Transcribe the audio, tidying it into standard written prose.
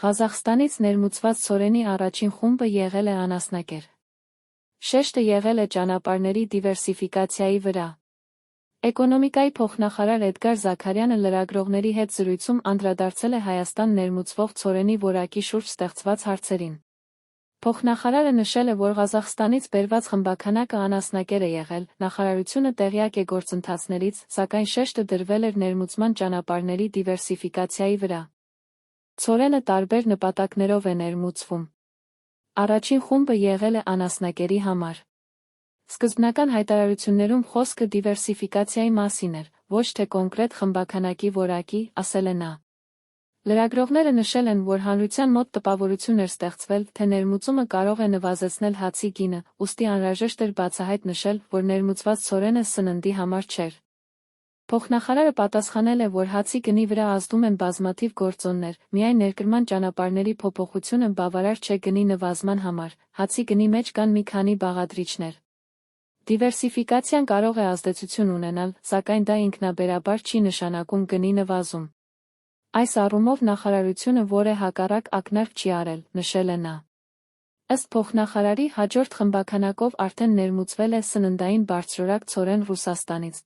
Ղազախստանից ներմուծված ցորենի առաջին խումբը եղել է անասնակեր։ Շեշտը եղել է ճանապարհների դիվերսիֆիկացիայի վրա։ Էկոնոմիկայի փոխնախարար Էդգար Զաքարյանը լրագրողների հետ զրույցում անդրադարձել է Հայաստան ներմուծվող ցորենի որակի շուրջ ստեղծված հարցերին։ Փոխնախարարը նշել է, որ Ղազախստանից բերված խմբաքանակը անասնակեր է եղել, նախարարությունը տեղյակ է գործընթացներից, սակայն շեշտը դրվել էր ներմուծման ճանապարհների դիվերսիֆիկացիայի վրա։ Ցորենը տարբեր նպատակներով է ներմուծվում։ Առաջին խումբը եղել է անասնակերի համար։ Սկզբնական հայտարարություններում խոսքը դիվերսիֆիկացիայի մասին էր, ոչ թե կոնկրետ խմբաքանակի որակի, ասել է նա։ Լրագրողները նշել են, որ հանրության մոտ տպավորություն էր ստեղծվել, թե ներմուծումը կարող է նվազեցնել հացի գինը, ուստի անհրաժեշտ էր բացահայտ նշել, որ ներմուծված ցորենը սննդի համար չէր։ Փոխնախարարը պատասխանել է, որ հացի գնի վրա ազդում են բազմաթիվ գործոններ, միայն ներկրման ճանապարհների փոփոխությունը բավարար չէ գնի նվազման համար, հացի գնի մեջ կան մի քանի բաղադրիչներ։ Դիվերսիֆիկացիան կարող է ազդեցություն ունենալ, սակայն դա ինքնաբերաբար չի նշանակում գնի նվազում։ Այս առումով նախարարությունը որևէ հակառակ ակնարկ չի արել, նշել է նա։ Ըստ փոխնախարարի, հաջորդ խմբաքանակով արդեն ներմուծվել է սննդային բարձրորակ ցորեն Ռուսաստանից։